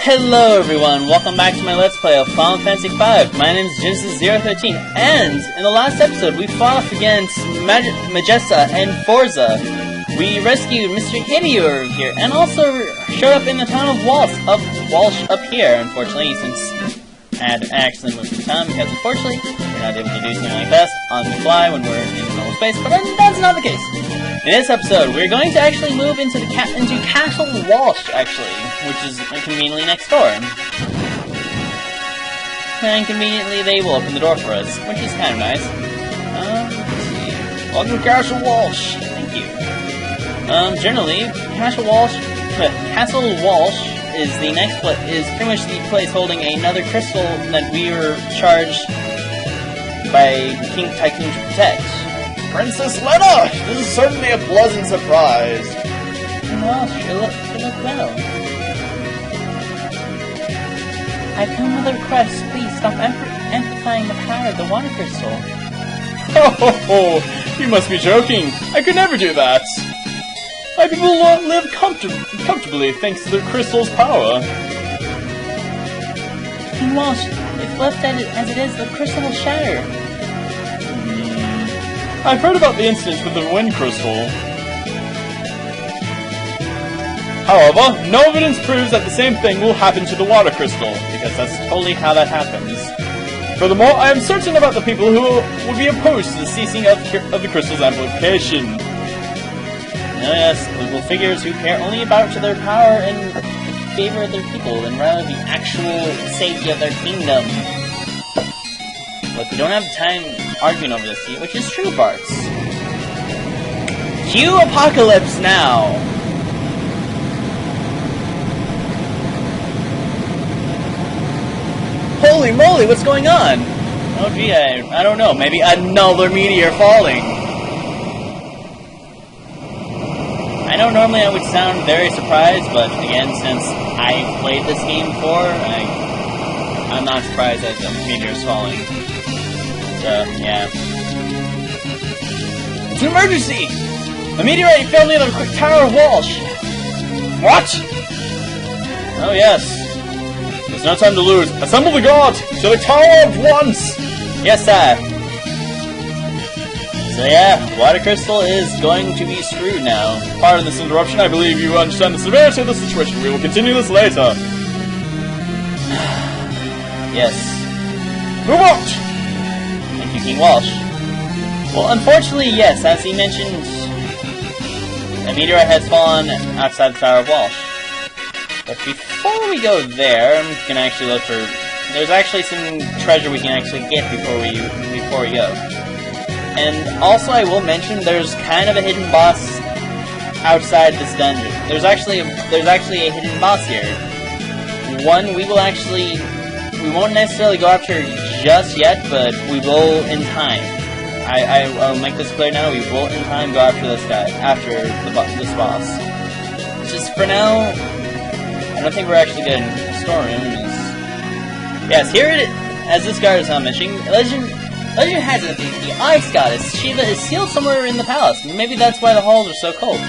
Hello everyone, welcome back to my Let's Play of Final Fantasy V. My name is Genesis013, and in the last episode we fought off against Majesta and Forza. We rescued Mr. Hideo here, and also showed up in the town of Walse up here, unfortunately, since I had to accidentally move to town, because unfortunately, we're not able to do something like this on the fly when we're in normal space, but that's not the case. In this episode, we're going to actually move into Castle of Walse, actually, which is conveniently next door. And conveniently, they will open the door for us, which is kind of nice. Let's see. Welcome to Castle of Walse. Thank you. Generally, Castle of Walse is the next is pretty much the place holding another crystal that we were charged by King Tycoon to protect. Princess Lena! This is certainly a pleasant surprise. Well, she look well. I've come with a request. Please stop amplifying the power of the water crystal. Oh, you must be joking. I could never do that. My people live comfortably thanks to the crystal's power. King Walsh, if left as it is, the crystal will shatter. I've heard about the incident with the wind crystal. However, no evidence proves that the same thing will happen to the water crystal, because that's totally how that happens. Furthermore, I am certain about the people who would be opposed to the ceasing of the crystal's amplification. Oh yes, political figures who care only about their power and favor of their people, and rather the actual safety of their kingdom. But we don't have time arguing over this yet, which is true, Barts. Cue Apocalypse now! Holy moly, what's going on? Oh gee, I don't know, maybe another meteor falling. I know normally I would sound very surprised, but again, since I've played this game before, I'm not surprised that the meteor's falling. So, yeah. It's an emergency! A meteorite fell near the Tower of Walse. What? Oh yes. There's no time to lose. Assemble the guards to the Tower of Walse! Yes, sir. So yeah, water crystal is going to be screwed now. Pardon this interruption, I believe you understand the severity of the situation. We will continue this later. Yes. Move out! Thank you, King Walsh. Well, unfortunately, yes, as he mentioned, a meteorite has fallen outside the Tower of Walse. But before we go there, I'm gonna actually look for. There's actually some treasure we can actually get before we go. And also, I will mention there's kind of a hidden boss outside this dungeon. There's actually a hidden boss here. One we won't necessarily go after just yet, but we will in time. I'll make this clear now. We will in time go after this guy, this boss. It's just for now, I don't think we're actually getting a storeroom. Yes, here it is. As this guard is mentioning, Legend has it that the ice goddess Shiva is sealed somewhere in the palace. Maybe that's why the halls are so cold.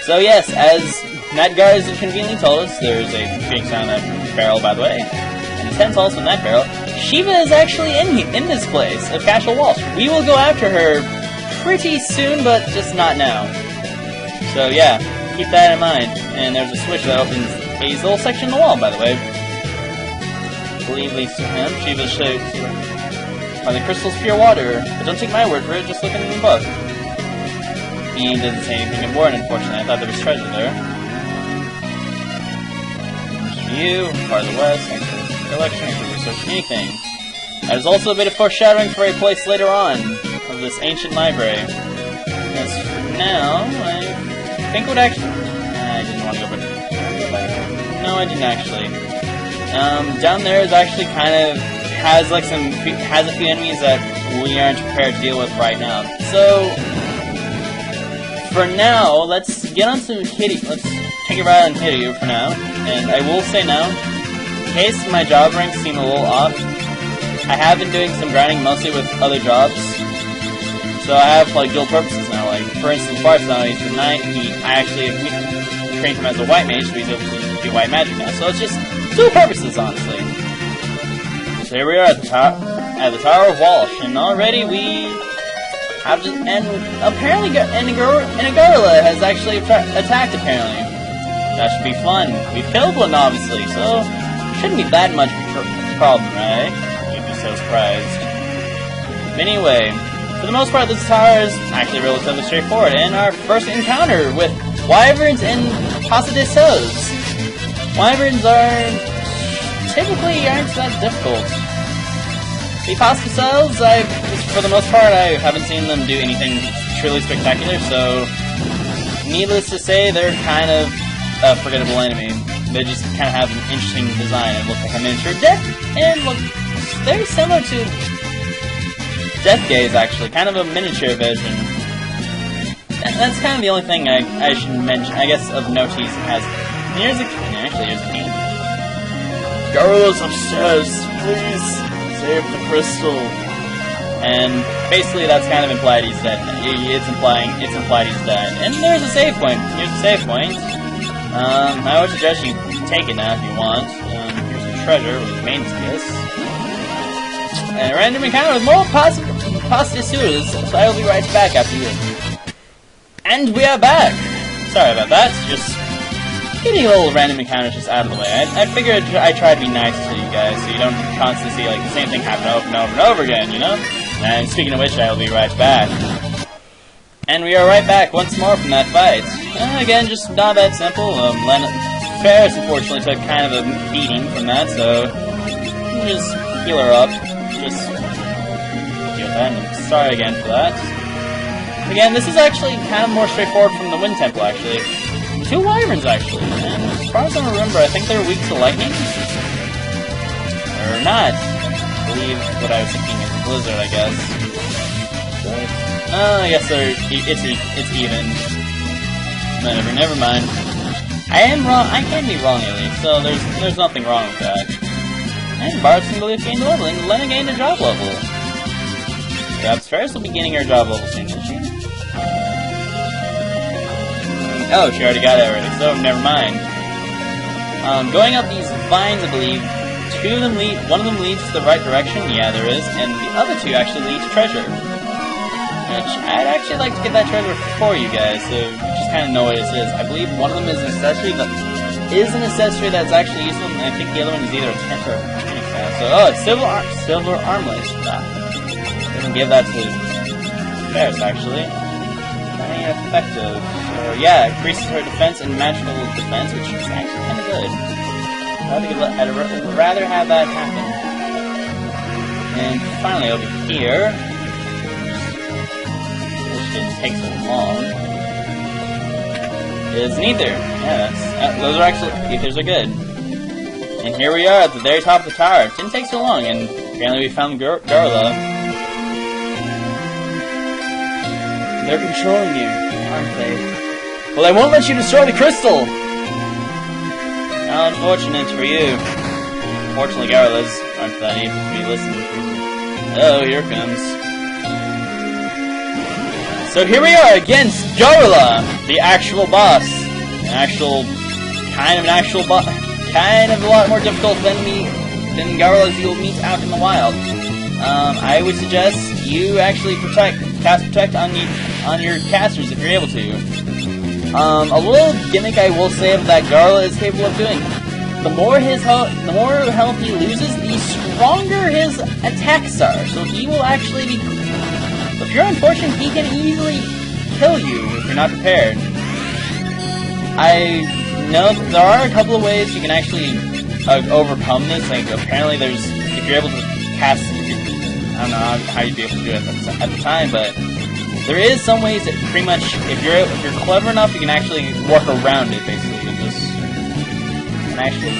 So yes, as that guard has conveniently told us, there's a phoenix on that barrel, by the way, and his head's also in that barrel. Shiva is actually in this place of Castle of Walse. We will go after her pretty soon, but just not now. So yeah, keep that in mind. And there's a switch that opens a little section in the wall, by the way. I believe leads to him. Shiva's shaped by the crystal's pure water, but don't take my word for it, just look in the book. He didn't say anything important, unfortunately. I thought there was treasure there. View, far to the west, collection, research, anything. There's also a bit of foreshadowing for a place later on of this ancient library. As for now, I think it would actually. I didn't want to go back. No, I didn't actually. Down there is actually kind of has a few enemies that we aren't prepared to deal with right now. So for now, let's get on to Hideo. Let's take a ride on Hideo for now. And I will say now, in case my job ranks seem a little off, I have been doing some grinding mostly with other jobs. So I have like dual purposes now. Like for instance, Faris now he's a knight. I actually have trained him as a white mage, so he's able to be white magic now. So it's just two purposes, honestly. So here we are at the Tower of Walse, and already we have just, and apparently Garula has actually attacked. Apparently, that should be fun. We've killed one, obviously, so shouldn't be that much of a problem, right? You'd be so surprised. Anyway, for the most part, this tower is actually relatively straightforward, and our first encounter with wyverns and pasta de sauce. Wyverns typically aren't that difficult. The pasta cells, for the most part, I haven't seen them do anything truly spectacular, so needless to say, they're kind of a forgettable enemy. They just kind of have an interesting design and look like a miniature death, and look very similar to Death Gaze, actually, kind of a miniature version. That's kind of the only thing I should mention, I guess, of note it has. Here's a key. Garula's upstairs, please. Save the crystal. And basically that's kind of implied he's dead. It's implied he's dead. And there's a save point. Here's a save point. I would suggest you take it now if you want. Here's the treasure with Main's Kiss. And a random encounter with more pasta sewers, so I will be right back after you. And we are back! Sorry about that, just getting a little random encounters just out of the way. I figured I'd try to be nice to you guys so you don't constantly see like the same thing happen over and over and over again, you know? And speaking of which, I will be right back. And we are right back once more from that fight. Again, just not that simple. Faris unfortunately took kind of a beating from that, so just heal her up. Just deal with that, and I'm sorry again for that. Again, this is actually kind of more straightforward from the Wind Temple, actually. Two wyverns, actually, and as far as I remember, I think they're weak to lightning. Or not. I believe what I was thinking is a blizzard, I guess. I guess it's even. Never mind. I am wrong. I can be wrong, at least, so there's nothing wrong with that. And Bards and Galuf gained a level, and Lena gained a job level. Perhaps Faris will be gaining her job level soon, isn't she? Oh, she already got it already, so never mind. Going up these vines, I believe, one of them leads to the right direction, yeah there is, and the other two actually lead to treasure. Which, I'd actually like to get that treasure for you guys, so you just kind of know what it is. I believe one of them is an accessory that's actually useful, and I think the other one is either a tent or a mechanic style. So, oh, it's silver armlet. Doesn't give that to Faris, actually. Effective. So, yeah, increases her defense and magical defense, which is actually kind of good. I'd rather have that happen. And finally, over here, which didn't take so long, is neither. Yeah, those are actually, ethers are good. And here we are at the very top of the tower. It didn't take so long, and apparently we found Garula. They're controlling you, aren't they? Well, they won't let you destroy the crystal! How unfortunate for you. Fortunately, Garula's aren't that able to be listened to. Oh, here it comes. So here we are against Garula, the actual boss. Kind of a lot more difficult than Garula's you'll meet out in the wild. I would suggest you actually cast Protect on your casters if you're able to. A little gimmick I will say that Garula is capable of doing. The more health he loses, the stronger his attacks are. So he will actually be... If you're unfortunate, he can easily kill you if you're not prepared. I know that there are a couple of ways you can actually overcome this. Like, apparently if you're able to cast... I don't know how you'd be able to do it at the time, but there is some ways that pretty much, if you're clever enough, you can actually work around it, basically, and just actually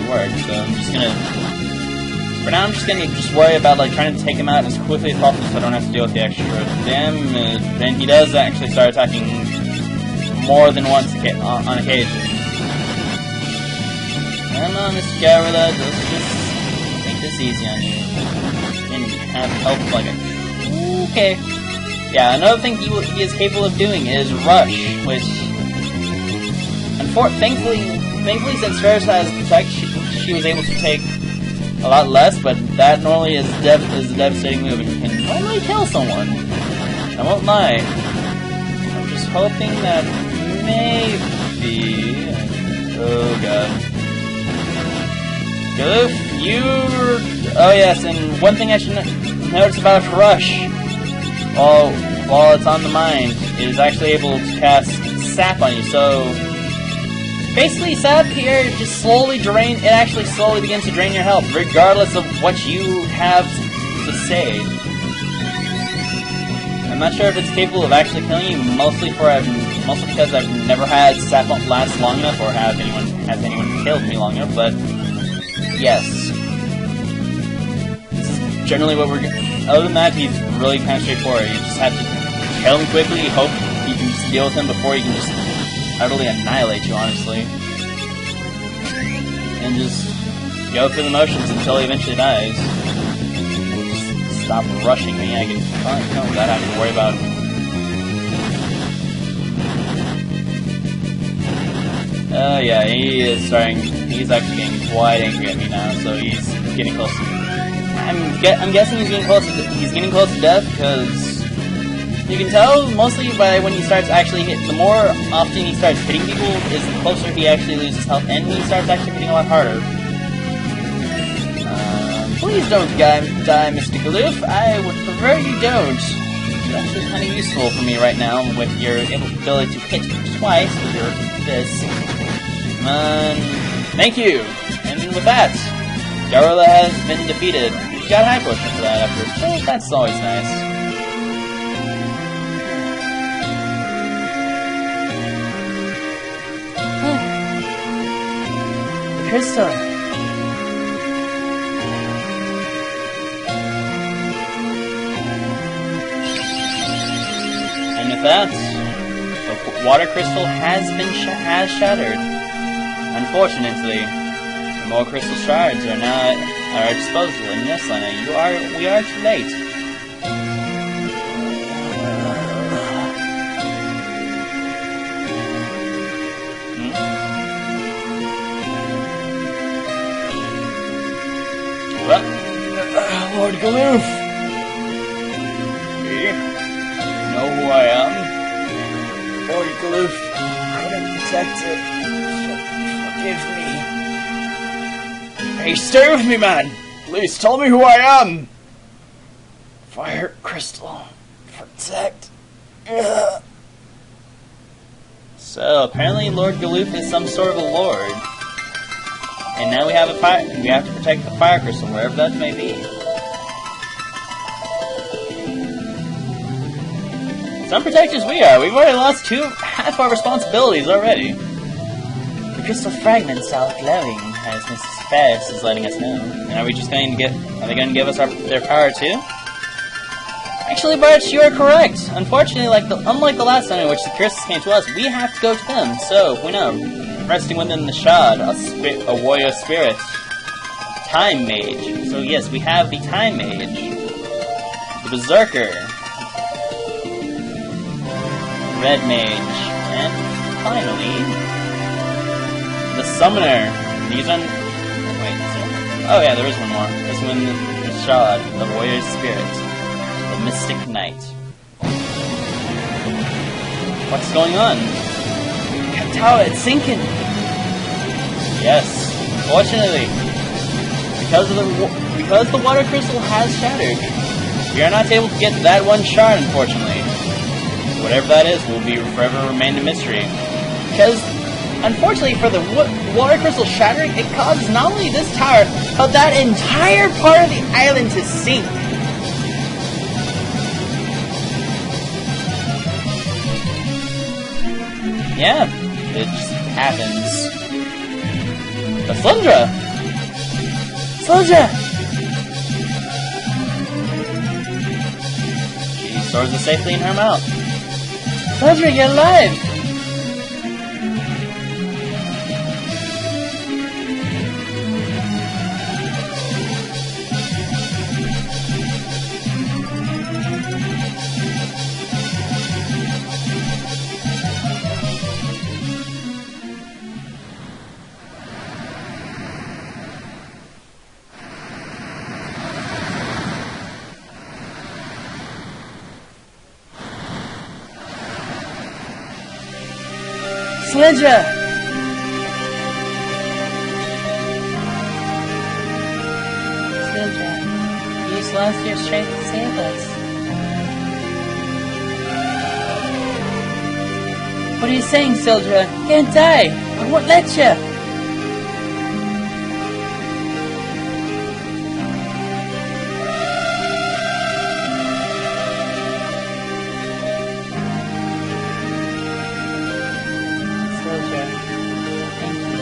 work. So for now, I'm just gonna worry about trying to take him out as quickly as possible, so I don't have to deal with the extra damage. And he does actually start attacking more than once on occasion. Come on, Mr. Garula, just take this easy on you. And have health like a... Okay. Yeah, another thing he is capable of doing is Rush, which... Thankfully, thankfully, since Faris has Protect, she was able to take a lot less, but that normally is a devastating move and can normally kill someone. I won't lie. I'm just hoping that maybe... Oh god. Galuf, oh yes, and one thing I should notice about Rush, while it's on the mind, it is actually able to cast Sap on you, so... Basically, Sap here just slowly it actually slowly begins to drain your health, regardless of what you have to say. I'm not sure if it's capable of actually killing you, mostly because I've never had Sap last long enough, or has anyone killed me long enough, but yes. This is generally what we're... Other than that, he's really kind of straightforward. You just have to kill him quickly, hope you can just deal with him before he can just utterly annihilate you, honestly. And just go through the motions until he eventually dies. Just stop rushing me. I can finally kill him without having to worry about Oh yeah, he's actually getting quite angry at me now, so he's getting close to... I'm guessing he's getting close to death, because you can tell mostly by when he starts actually the more often he starts hitting people is the closer he actually loses health, and he starts actually hitting a lot harder. Please don't die, Mr. Galuf. I would prefer you don't. It's actually kind of useful for me right now with your ability to hit twice with your fist. Thank you! And with that, Garula has been defeated. You got a high potion for that after. So that's always nice. The crystal. And with that, the water crystal has shattered. Unfortunately, the more crystal shards are now at our disposal, and yes, Lena, we are too late. Well, Lord Galuf, you know who I am? Lord Galuf, couldn't protect it. Forgive me. Hey, stay with me, man! Please tell me who I am! Fire Crystal. Protect. Ugh. So, apparently Lord Galuf is some sort of a lord. And now we have we have to protect the Fire Crystal, wherever that may be. Some protectors we are. We've already lost half our responsibilities already. The crystal fragments are glowing, as Mrs. Faris is letting us know. And are we just going to are they going to give us their power too? Actually, Bartz, you are correct. Unfortunately, unlike the last time in which the curses came to us, we have to go to them. So, we know, resting within the shard, a warrior spirit, Time Mage. So yes, we have the Time Mage, the Berserker, Red Mage, and finally, the Summoner. These are... Wait, oh yeah, there is one more. This one, the Shard, the Warrior Spirit, the Mystic Knight. What's going on? The tower, it's sinking! Yes, fortunately, because the water crystal has shattered, we are not able to get that one shard, unfortunately. Whatever that is will forever remain a mystery. Because, unfortunately, for the water crystal shattering, it causes not only this tower, but that entire part of the island to sink. Yeah, it just happens. But Slundra! Slundra! She stores it safely in her mouth. Slundra, you're alive! Sledger! Sledger, use lost your strength to save us. What are you saying, Sildra? You can't die! I won't let you! Sildra, thank you.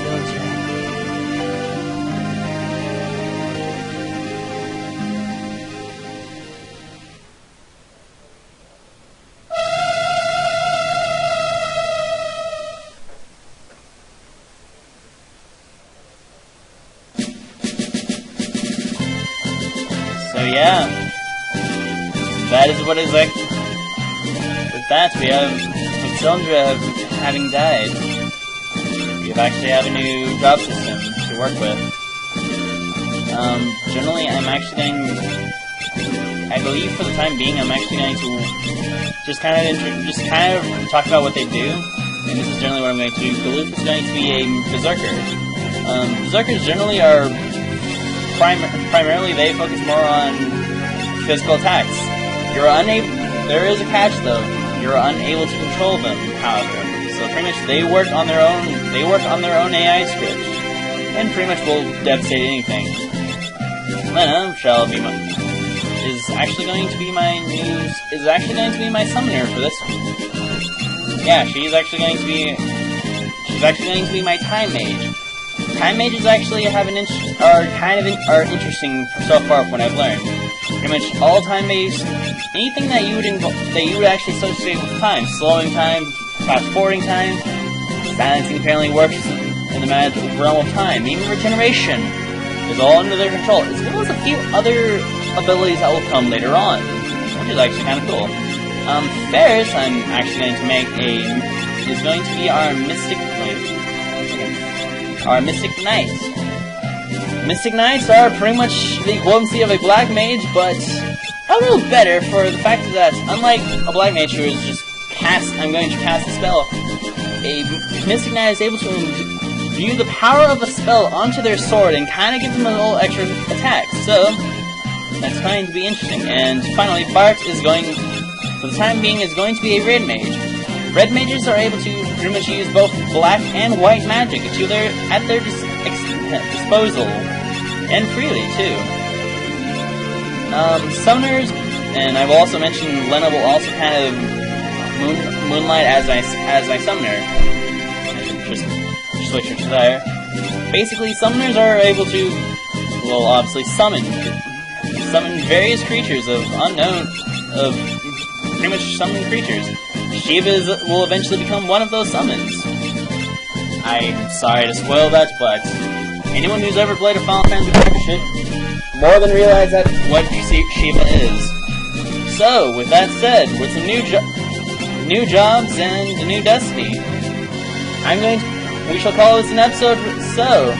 Sildra. So yeah, that is what is like. With that, we have with Sildra having died. We actually have a new job system to work with. Generally, I'm actually going. I believe for the time being, I'm actually going to just kind of talk about what they do. And this is generally what I'm going to do. Galuf is going to be a berserker. Berserkers generally are. Primarily, they focus more on physical attacks. There is a catch, though. You're unable to control them, however. So pretty much, they work on their own. They work on their own AI script, and pretty much will devastate anything. Lena is actually going to be my summoner for this. Yeah, she's actually going to be my time mage. Time mages actually are interesting so far from what I've learned. Pretty much all time mages, anything that you would actually associate with time, slowing time, fast forwarding time, silencing apparently works in the realm of time. Even regeneration is all under their control, as well as a few other abilities that will come later on, which is actually kind of cool. Faris, I'm actually going to make is going to be our mystic. Our Mystic Knights. Mystic Knights are pretty much the equivalency of a Black Mage, but a little better for the fact that, unlike a Black Mage who is just I'm going to cast a spell, a Mystic Knight is able to view the power of a spell onto their sword and kind of give them a little extra attack, so that's going to be interesting. And finally, Bart is going, for the time being, is going to be a Red Mage. Red mages are able to pretty much use both black and white magic at their disposal, and freely too. Summoners, and I will also mention Lena will also kind of moonlight as I summoner. Just switch her to there. Basically, summoners are able to, well, obviously summon various creatures pretty much summoning creatures. Shiva will eventually become one of those summons. I'm sorry to spoil that, but anyone who's ever played a Final Fantasy should more than realize that what Shiva is. So, with that said, with some new jobs and a new destiny, we shall call this an episode. So,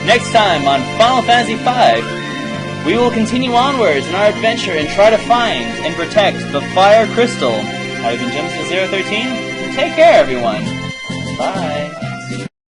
next time on Final Fantasy V, we will continue onwards in our adventure and try to find and protect the Fire Crystal. I've been Gems013. Take care, everyone. Bye.